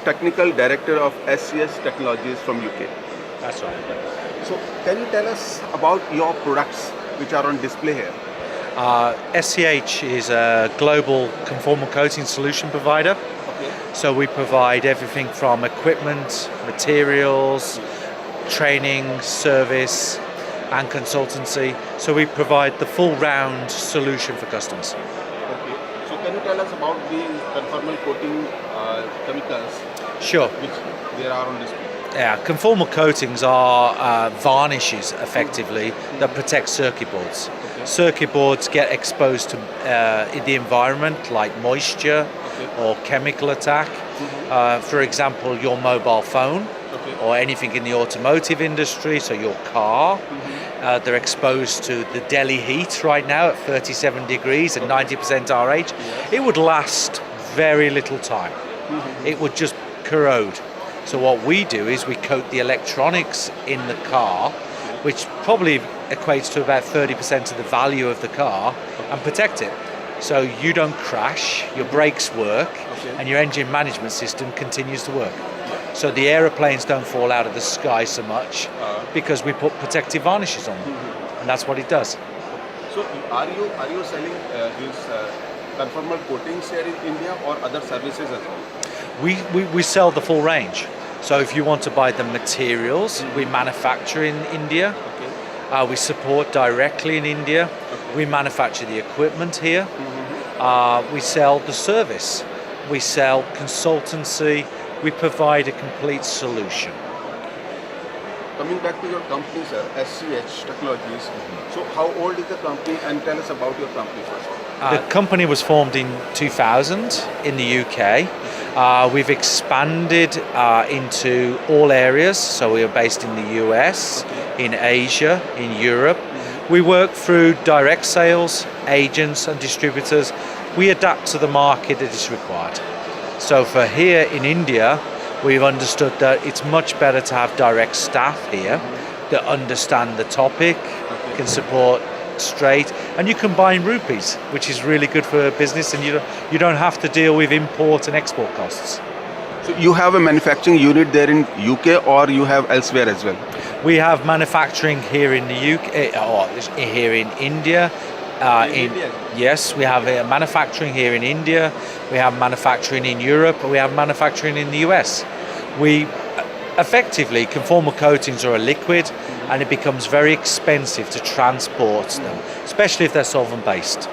technical director of SCH Technologies from UK. That's right. So can you tell us about your products which are on display here? SCH is a global conformal coating solution provider. Okay. So we provide everything from equipment, materials, training, service, and consultancy. So we provide the full round solution for customers. Okay. So can you tell us about the conformal coating chemicals Sure. which there are on display? Yeah, conformal coatings are varnishes effectively that protect circuit boards. Circuit boards get exposed to in the environment like moisture or chemical attack. For example, your mobile phone or anything in the automotive industry, so your car, they're exposed to the Delhi heat right now at 37 degrees and 90% RH. It would last very little time. It would just corrode. So what we do is we coat the electronics in the car, which probably equates to about 30% of the value of the car, and protect it. So you don't crash, your brakes work, and your engine management system continues to work. So the aeroplanes don't fall out of the sky so much because we put protective varnishes on them, and that's what it does. So are you selling these conformal coatings here in India or other services as well? We sell the full range. So if you want to buy the materials, we manufacture in India. We support directly in India. We manufacture the equipment here. We sell the service. We sell consultancy. We provide a complete solution. Coming back to your company, sir, SCH Technologies. So how old is the company, and tell us about your company first. The company was formed in 2000 in the UK. We've expanded into all areas. So we are based in the US, in Asia, in Europe. We work through direct sales, agents and distributors. We adapt to the market that is required. So for here in India, we've understood that it's much better to have direct staff here that understand the topic, can support straight, and you can buy in rupees, which is really good for business, and you don't have to deal with import and export costs. So you have a manufacturing unit there in UK, or you have elsewhere as well? We have manufacturing here in the UK, or here in India. Yes, we have manufacturing here in India. We have manufacturing in Europe. We have manufacturing in the US. We effectively, conformal coatings are a liquid, and it becomes very expensive to transport them, especially if they're solvent based.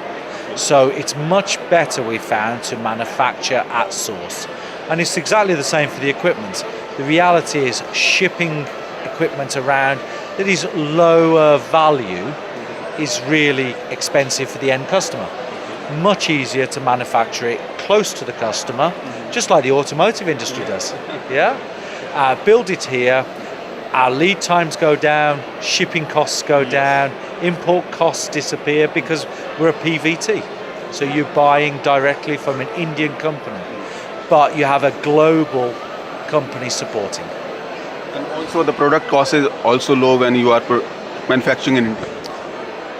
So it's much better, we found, to manufacture at source. And it's exactly the same for the equipment. The reality is shipping equipment around that is lower value is really expensive for the end customer. Much easier to manufacture it close to the customer, just like the automotive industry does. Yeah, build it here. Our lead times go down, shipping costs go down, import costs disappear because we're a PVT. So you're buying directly from an Indian company, but you have a global company supporting. And also the product cost is also low when you are manufacturing in India.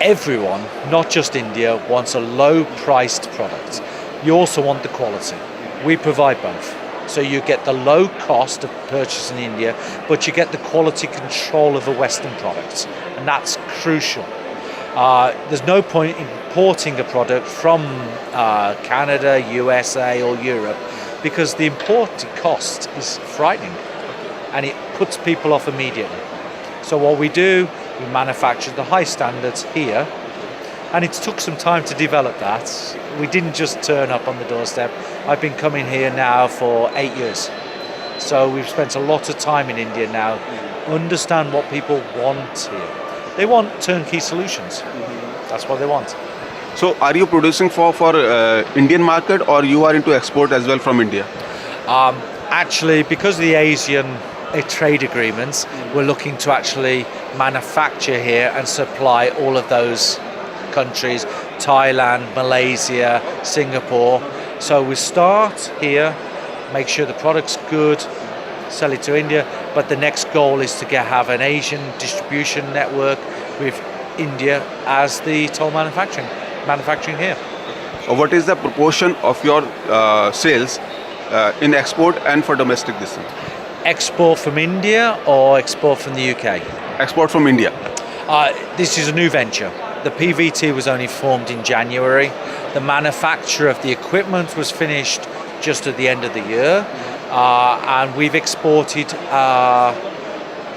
Everyone, not just India, wants a low-priced product. You also want the quality. We provide both. So you get the low cost of purchase in India, but you get the quality control of the Western products, and that's crucial. There's no point importing a product from Canada, USA or Europe, because the imported cost is frightening and it puts people off immediately. So what we do, we manufacture the high standards here, and it took some time to develop that. We didn't just turn up on the doorstep. I've been coming here now for 8 years. So we've spent a lot of time in India now, understand what people want here. They want turnkey solutions. That's what they want. So are you producing for Indian market, or you are into export as well from India? Actually, because of the Asian trade agreements, we're looking to actually manufacture here and supply all of those countries, Thailand, Malaysia, Singapore. So we start here, make sure the product's good, sell it to India, but the next goal is to have an Asian distribution network with India as the toll manufacturing here. What is the proportion of your sales in export and for domestic this thing? Export from India or export from the UK? Export from India. This is a new venture. The PVT was only formed in January. The manufacture of the equipment was finished just at the end of the year. And we've exported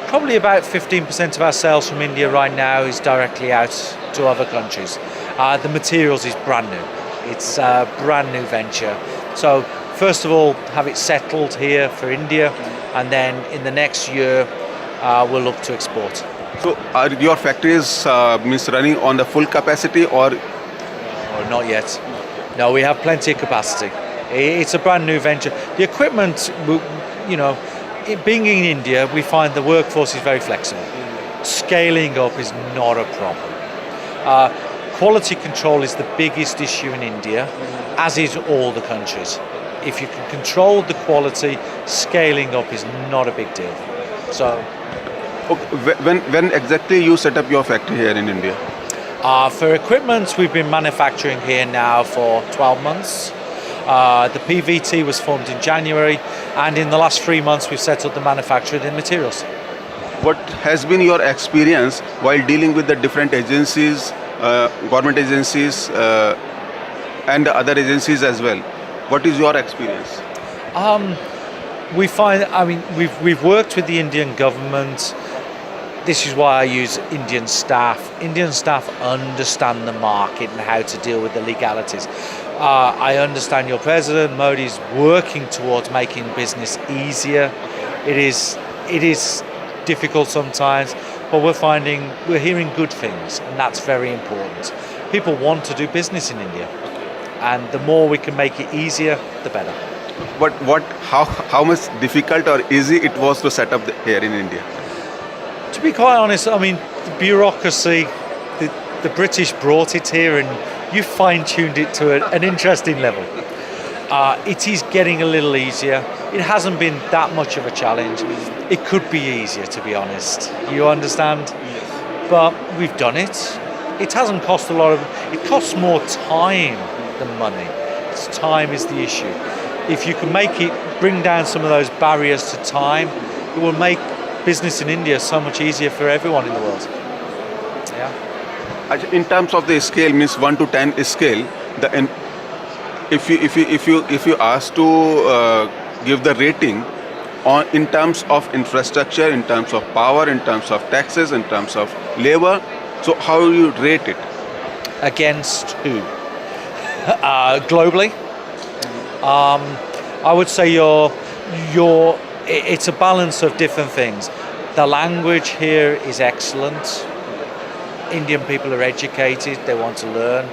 probably about 15% of our sales from India right now is directly out to other countries. The materials is brand new. It's a brand new venture. So first of all, have it settled here for India, and then in the next year, we'll look to export. So are your factories means running on the full capacity or? Oh, not yet. No, we have plenty of capacity. It's a brand new venture. The equipment, you know, being in India, we find the workforce is very flexible. Scaling up is not a problem. Quality control is the biggest issue in India, as is all the countries. If you can control the quality, scaling up is not a big deal. So, Okay, when exactly you set up your factory here in India? for equipment, we've been manufacturing here now for 12 months. The PVT was formed in January, and in the last 3 months, we've set up the manufacture of the materials. What has been your experience while dealing with the different agencies, government agencies, and other agencies as well? What is your experience? We find, I mean, we've worked with the Indian government. This is why I use Indian staff. Indian staff understand the market and how to deal with the legalities. I understand your president, Modi, is working towards making business easier. It is difficult sometimes, but we're hearing good things, and that's very important. People want to do business in India, and the more we can make it easier, the better. But how much difficult or easy it was to set up here in India? To be quite honest, I mean, the bureaucracy, the British brought it here, and you fine-tuned it to an interesting level. It is getting a little easier. It hasn't been that much of a challenge. It could be easier, to be honest. You understand? Yes. But we've done it. It hasn't cost a lot of... It costs more time than money. Time is the issue. If you can bring down some of those barriers to time, it will make business in India so much easier for everyone in the world. Yeah. In terms of the scale, means 1 to 10 scale, if you ask to give the rating in terms of infrastructure, in terms of power, in terms of taxes, in terms of labor, so how you rate it? Against who? Globally, I would say it's a balance of different things. The language here is excellent. Indian people are educated, they want to learn.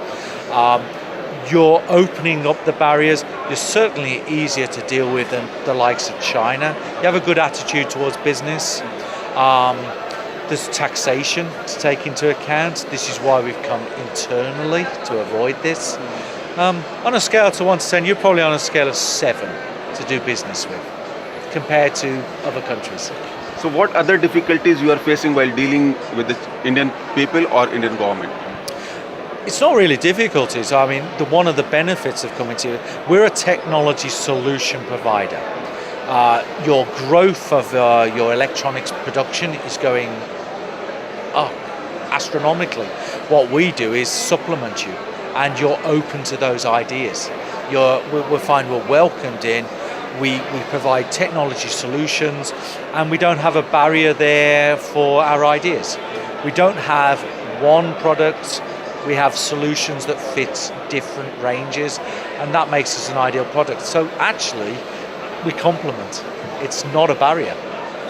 You're opening up the barriers. You're certainly easier to deal with than the likes of China. You have a good attitude towards business. There's taxation to take into account. This is why we've come internally to avoid this. On a scale to 1 to 10, you're probably on a scale of 7 to do business with, compared to other countries. So what other difficulties you are facing while dealing with the Indian people or Indian government? It's not really difficulties. I mean, one of the benefits of coming to you, we're a technology solution provider. Your growth of your electronics production is going up astronomically. What we do is supplement you, and you're open to those ideas. We find we're welcomed in. We provide technology solutions, and we don't have a barrier there for our ideas. We don't have one product. We have solutions that fit different ranges, and that makes us an ideal product. So actually, we complement. It's not a barrier.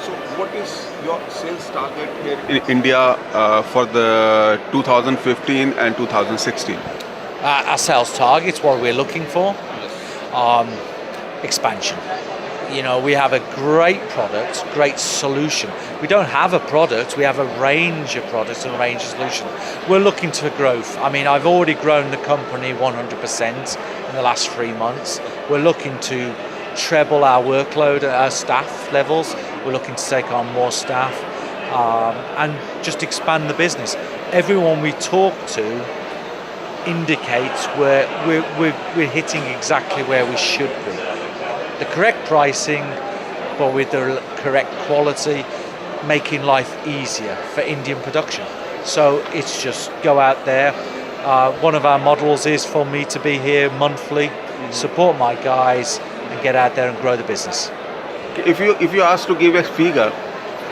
So what is your sales target here in India for the 2015 and 2016? Our sales targets, what we're looking for, expansion. You know, we have a great product, great solution. We don't have a product, we have a range of products and a range of solutions. We're looking to growth. I mean, I've already grown the company 100% in the last 3 months. We're looking to treble our workload at our staff levels. We're looking to take on more staff and just expand the business. Everyone we talk to indicates we're hitting exactly where we should be. the correct pricing, but with the correct quality, making life easier for Indian production. So it's just go out there. One of our models is for me to be here monthly, support my guys, and get out there and grow the business. If you ask to give a figure,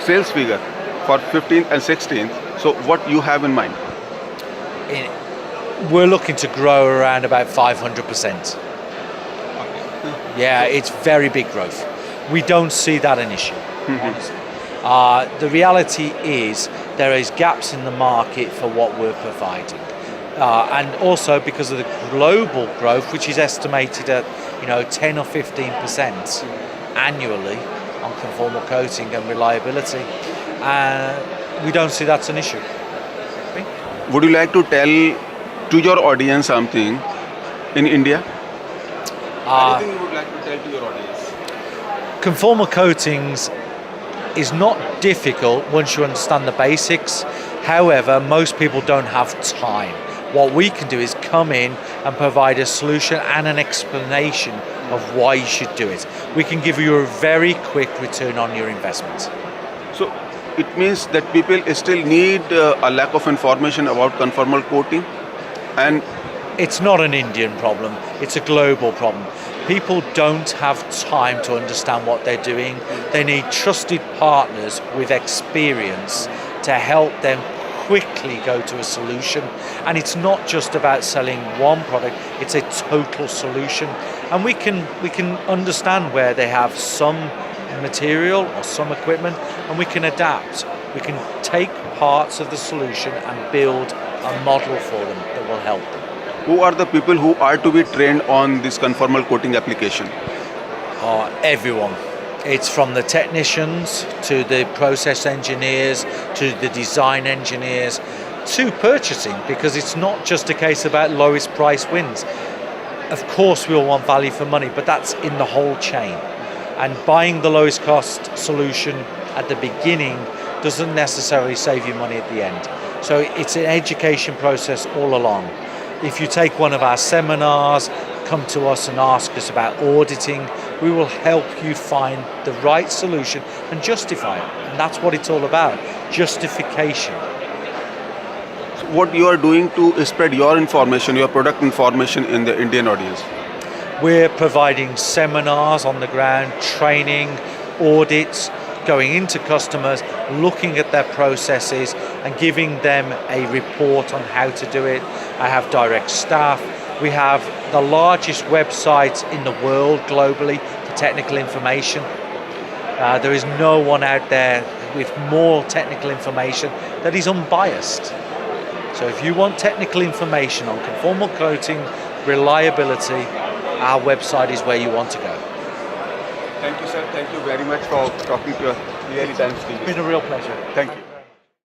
sales figure for 15th and 16th, so what you have in mind? We're looking to grow around about 500%. Yeah, it's very big growth. We don't see that an issue. Honestly. The reality is there is gaps in the market for what we're providing. And also because of the global growth, which is estimated at 10 or 15% annually on conformal coating and reliability, we don't see that's an issue. Would you like to tell to your audience something in India? Anything you would like to tell to your audience? Conformal coatings is not difficult once you understand the basics. However, most people don't have time. What we can do is come in and provide a solution and an explanation of why you should do it. We can give you a very quick return on your investment. So it means that people still need a lack of information about conformal coating, and it's not an Indian problem, it's a global problem. People don't have time to understand what they're doing. They need trusted partners with experience to help them quickly go to a solution. And it's not just about selling one product, it's a total solution. And we can understand where they have some material or some equipment, and we can adapt. We can take parts of the solution and build a model for them that will help them. Who are the people who are to be trained on this conformal coating application? Everyone. It's from the technicians to the process engineers to the design engineers to purchasing, because it's not just a case about lowest price wins. Of course we'll want value for money, but that's in the whole chain. And buying the lowest cost solution at the beginning doesn't necessarily save you money at the end. So it's an education process all along. If you take one of our seminars, come to us and ask us about auditing, we will help you find the right solution and justify it. And that's what it's all about, justification. So what you are doing to spread your information, your product information in the Indian audience? We're providing seminars on the ground, training, audits, going into customers, looking at their processes and giving them a report on how to do it. I have direct staff. We have the largest website in the world globally for technical information. There is no one out there with more technical information that is unbiased. So if you want technical information on conformal coating, reliability, our website is where you want to go. Thank you, sir. Thank you very much for talking to us. Really, thanks. It's been a real pleasure. Thank you.